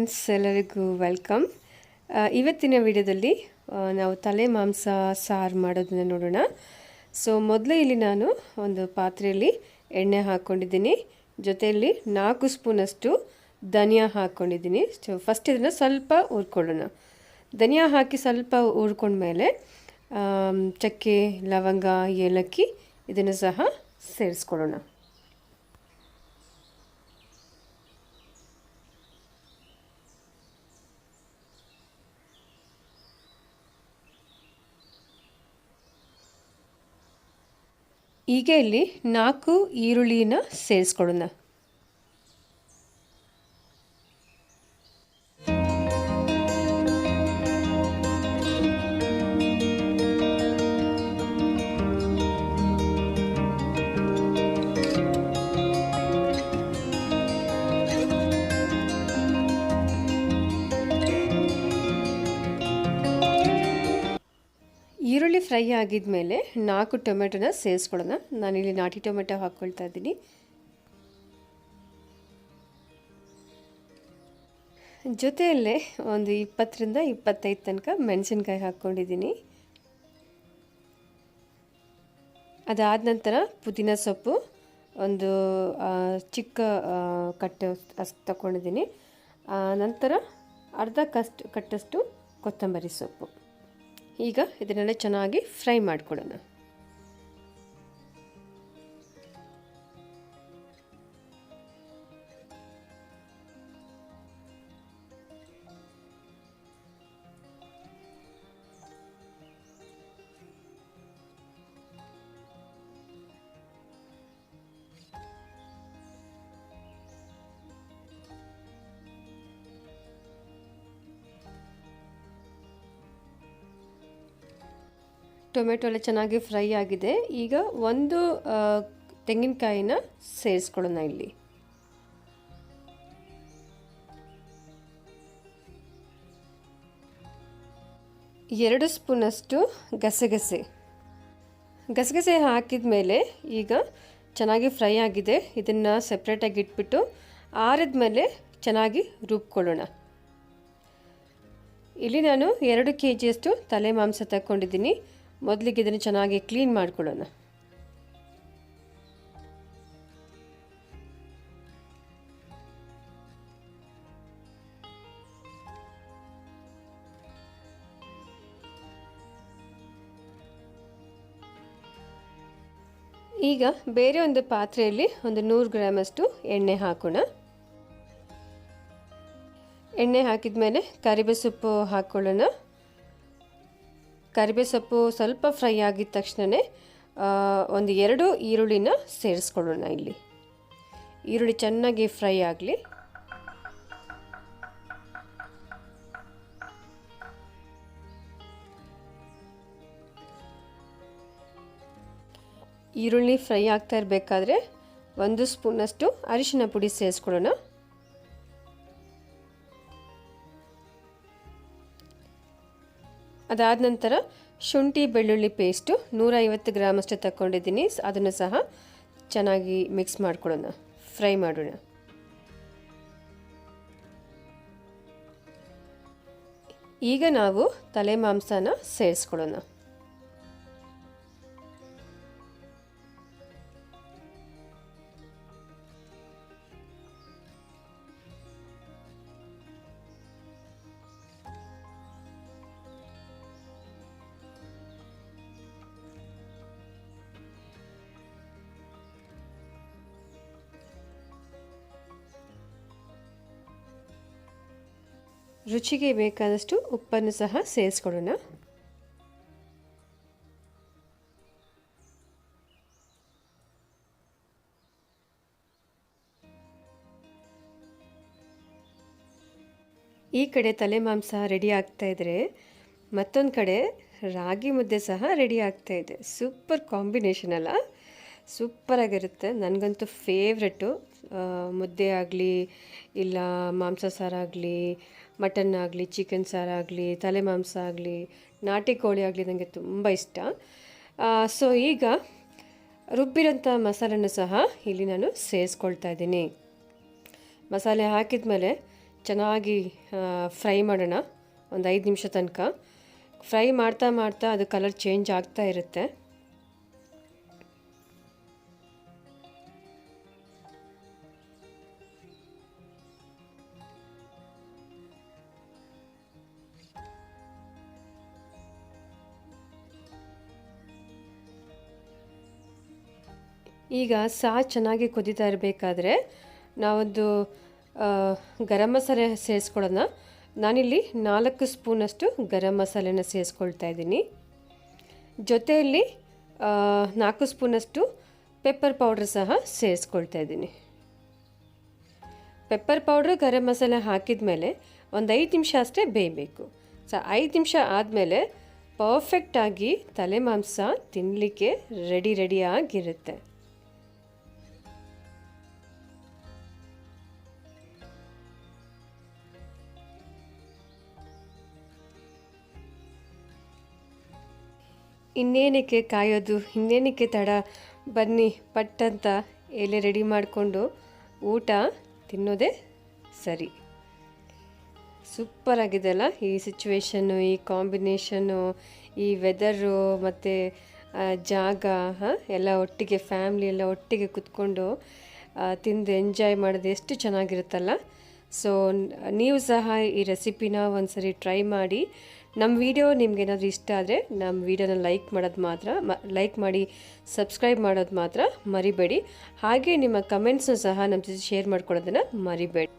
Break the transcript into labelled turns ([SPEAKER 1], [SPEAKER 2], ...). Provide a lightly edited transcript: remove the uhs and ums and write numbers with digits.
[SPEAKER 1] Friends, ಎಲ್ಲರಿಗೂ welcome. ಇವತ್ತಿನ ವಿಡಿಯೋದಲ್ಲಿ ನಾವು ತಲೆ ಮಾಂಸ ಸಾರು ಮಾಡೋದನ್ನು ನೋಡೋಣ. ಸೊ ಮೊದಲೇ ಇಲ್ಲಿ ನಾನು ಒಂದು ಪಾತ್ರೆಯಲ್ಲಿ ಎಣ್ಣೆ ಹಾಕ್ಕೊಂಡಿದ್ದೀನಿ. ಜೊತೆಯಲ್ಲಿ 4 ಸ್ಪೂನಷ್ಟು ಧನಿಯಾ ಹಾಕ್ಕೊಂಡಿದ್ದೀನಿ. ಸೊ ಫಸ್ಟ್ ಇದನ್ನು ಸ್ವಲ್ಪ ಹುರ್ಕೊಳ್ಳೋಣ. ಧನಿಯಾ ಹಾಕಿ ಸ್ವಲ್ಪ ಹುರ್ಕೊಂಡ್ಮೇಲೆ ಚಕ್ಕೆ, ಲವಂಗ, ಏಲಕ್ಕಿ ಇದನ್ನು ಸಹ ಸೇರಿಸ್ಕೊಳ್ಳೋಣ. ಈಗ ಇಲ್ಲಿ 4 ಈರುಳ್ಳಿನ ಸೇರಿಸ್ಕೊಳ್ಳೋಣ. ಈರುಳ್ಳಿ ಫ್ರೈ ಆಗಿದ ಮೇಲೆ 4 ಟೊಮೆಟೊನ ಸೇರಿಸ್ಕೊಳ್ಳೋಣ. ನಾನಿಲ್ಲಿ ನಾಟಿ ಟೊಮೆಟೊ ಹಾಕ್ಕೊಳ್ತಾ ಇದ್ದೀನಿ. ಜೊತೆಯಲ್ಲೇ ಒಂದು 20ರಿಂದ 25 ತನಕ ಮೆಣಸಿನ್ಕಾಯಿ ಹಾಕ್ಕೊಂಡಿದ್ದೀನಿ. ಅದಾದ ನಂತರ ಪುದೀನ ಸೊಪ್ಪು ಒಂದು ಚಿಕ್ಕ ಕಟ್ಟು ಅಷ್ಟು ತಗೊಂಡಿದ್ದೀನಿ. ನಂತರ ಅರ್ಧ ಕಟ್ಟಷ್ಟು ಕೊತ್ತಂಬರಿ ಸೊಪ್ಪು. ಈಗ ಇದನ್ನೆಲ್ಲ ಚೆನ್ನಾಗಿ ಫ್ರೈ ಮಾಡ್ಕೊಳ್ಳೋಣ. ಟೊಮೆಟೊ ಎಲ್ಲ ಚೆನ್ನಾಗಿ ಫ್ರೈ ಆಗಿದೆ. ಈಗ ಒಂದು ತೆಂಗಿನಕಾಯಿನ ಸೇರಿಸ್ಕೊಳ್ಳೋಣ. ಇಲ್ಲಿ ಎರಡು ಸ್ಪೂನಷ್ಟು ಗಸಗಸೆ ಹಾಕಿದ ಮೇಲೆ ಈಗ ಚೆನ್ನಾಗಿ ಫ್ರೈ ಆಗಿದೆ. ಇದನ್ನು ಸೆಪ್ರೇಟಾಗಿ ಇಟ್ಬಿಟ್ಟು ಆರಿದ ಮೇಲೆ ಚೆನ್ನಾಗಿ ರುಬ್ಕೊಳ್ಳೋಣ. ಇಲ್ಲಿ ನಾನು 2 kgಯಷ್ಟು ತಲೆ ಮಾಂಸ ತಗೊಂಡಿದ್ದೀನಿ. ಮೊದಲಿಗೆ ಇದನ್ನು ಚೆನ್ನಾಗಿ ಕ್ಲೀನ್ ಮಾಡ್ಕೊಳ್ಳೋಣ. ಈಗ ಬೇರೆ ಒಂದು ಪಾತ್ರೆಯಲ್ಲಿ ಒಂದು 100 ಗ್ರಾಮಷ್ಟು ಎಣ್ಣೆ ಹಾಕೋಣ. ಎಣ್ಣೆ ಹಾಕಿದ ಮೇಲೆ ಕರಿಬೇವು ಸೊಪ್ಪು ಹಾಕ್ಕೊಳ್ಳೋಣ. ಕರಿಬೇವು ಸೊಪ್ಪು ಸ್ವಲ್ಪ ಫ್ರೈ ಆಗಿದ ತಕ್ಷಣವೇ ಒಂದು 2 ಈರುಳ್ಳಿನ ಸೇರಿಸ್ಕೊಳ್ಳೋಣ. ಇಲ್ಲಿ ಈರುಳ್ಳಿ ಚೆನ್ನಾಗಿ ಫ್ರೈ ಆಗಲಿ. ಈರುಳ್ಳಿ ಫ್ರೈ ಆಗ್ತಾ ಇರಬೇಕಾದ್ರೆ 1 ಸ್ಪೂನಷ್ಟು ಅರಿಶಿನ ಪುಡಿ ಸೇರಿಸ್ಕೊಳ್ಳೋಣ. ಅದಾದ ನಂತರ ಶುಂಠಿ ಬೆಳ್ಳುಳ್ಳಿ ಪೇಸ್ಟು 150 ಗ್ರಾಮಷ್ಟು ತಗೊಂಡಿದ್ದೀನಿ. ಅದನ್ನು ಸಹ ಚೆನ್ನಾಗಿ ಮಿಕ್ಸ್ ಮಾಡ್ಕೊಳ್ಳೋಣ, ಫ್ರೈ ಮಾಡೋಣ. ಈಗ ನಾವು ತಲೆ ಮಾಂಸನ ಸೇರಿಸ್ಕೊಳ್ಳೋಣ. ರುಚಿಗೆ ಬೇಕಾದಷ್ಟು ಉಪ್ಪನ್ನು ಸಹ ಸೇರಿಸ್ಕೊಳ್ಳೋಣ. ಈ ಕಡೆ ತಲೆ ಮಾಂಸ ರೆಡಿ ಆಗ್ತಾ ಇದ್ರೆ ಮತ್ತೊಂದು ಕಡೆ ರಾಗಿ ಮುದ್ದೆ ಸಹ ರೆಡಿ ಆಗ್ತಾ ಇದೆ. ಸೂಪರ್ ಕಾಂಬಿನೇಷನ್ ಅಲ್ಲ? ಸೂಪರಾಗಿರುತ್ತೆ. ನನಗಂತೂ ಫೇವ್ರೆಟ್ಟು. ಮುದ್ದೆ ಆಗಲಿ, ಇಲ್ಲ ಮಾಂಸ ಸಾರಾಗಲಿ, ಮಟನ್ ಆಗಲಿ, ಚಿಕನ್ ಸಾರಾಗಲಿ, ತಲೆ ಮಾಂಸ ಆಗಲಿ, ನಾಟಿ ಕೋಳಿ ಆಗಲಿ ನನಗೆ ತುಂಬ ಇಷ್ಟ. ಸೊ ಈಗ ರುಬ್ಬಿರೋಂಥ ಮಸಾಲೆನೂ ಸಹ ಇಲ್ಲಿ ನಾನು ಸೇರಿಸ್ಕೊಳ್ತಾ ಇದ್ದೀನಿ. ಮಸಾಲೆ ಹಾಕಿದ ಮೇಲೆ ಚೆನ್ನಾಗಿ ಫ್ರೈ ಮಾಡೋಣ ಒಂದು 5 ನಿಮಿಷ ತನಕ. ಫ್ರೈ ಮಾಡ್ತಾ ಮಾಡ್ತಾ ಅದು ಕಲರ್ ಚೇಂಜ್ ಆಗ್ತಾ ಇರುತ್ತೆ. ಈಗ ಚೆನ್ನಾಗಿ ಕುದೀತಾ ಇರಬೇಕಾದ್ರೆ ನಾವೊಂದು ಗರಂ ಮಸಾಲೆ ಸೇರಿಸ್ಕೊಳ್ಳೋಣ. ನಾನಿಲ್ಲಿ 4 ಸ್ಪೂನಷ್ಟು ಗರಂ ಮಸಾಲೆನ ಸೇರಿಸ್ಕೊಳ್ತಾ ಇದ್ದೀನಿ. ಜೊತೆಯಲ್ಲಿ 4 ಸ್ಪೂನಷ್ಟು ಪೆಪ್ಪರ್ ಪೌಡ್ರ್ ಸಹ ಸೇರಿಸ್ಕೊಳ್ತಾ ಇದ್ದೀನಿ. ಪೆಪ್ಪರ್ ಪೌಡ್ರ್ ಗರಂ ಮಸಾಲೆ ಹಾಕಿದ ಮೇಲೆ ಒಂದು 5 ನಿಮಿಷ ಅಷ್ಟೇ ಬೇಯಬೇಕು. 5 ನಿಮಿಷ ಆದಮೇಲೆ ಪರ್ಫೆಕ್ಟಾಗಿ ತಲೆ ಮಾಂಸ ತಿನ್ನಲಿಕ್ಕೆ ರೆಡಿಯಾಗಿರುತ್ತೆ. ಇನ್ನೇನಕ್ಕೆ ಕಾಯೋದು, ಇನ್ನೇನಕ್ಕೆ ತಡ, ಬನ್ನಿ ಪಟ್ಟಂತ ಎಲೆ ರೆಡಿ ಮಾಡಿಕೊಂಡು ಊಟ ತಿನ್ನೋದೇ ಸರಿ. ಸೂಪರ್ ಆಗಿದೆಯಲ್ಲ ಈ ಸಿಚುವೇಶನ್ನು, ಈ ಕಾಂಬಿನೇಷನ್ನು, ಈ ವೆದರು ಮತ್ತು ಜಾಗ ಎಲ್ಲ ಒಟ್ಟಿಗೆ, ಫ್ಯಾಮ್ಲಿ ಎಲ್ಲ ಒಟ್ಟಿಗೆ ಕೂತ್ಕೊಂಡು ತಿಂದು ಎಂಜಾಯ್ ಮಾಡೋದು ಎಷ್ಟು ಚೆನ್ನಾಗಿರುತ್ತಲ್ಲ. ಸೊ ನೀವು ಸಹ ಈ ರೆಸಿಪಿನ ಒಂದ್ಸರಿ ಟ್ರೈ ಮಾಡಿ. ನಮ್ಮ ವಿಡಿಯೋ ನಿಮ್ಗೇನಾದರೂ ಇಷ್ಟ ಆದರೆ ನಮ್ಮ ವಿಡಿಯೋನ ಲೈಕ್ ಮಾಡಿ ಸಬ್ಸ್ಕ್ರೈಬ್ ಮಾಡೋದು ಮಾತ್ರ ಮರಿಬೇಡಿ. ಹಾಗೆ ನಿಮ್ಮ ಕಮೆಂಟ್ಸ್ನ ಸಹ ನಮ್ಮ ಜೊತೆ ಶೇರ್ ಮಾಡ್ಕೊಳ್ಳೋದನ್ನು ಮರಿಬೇಡಿ.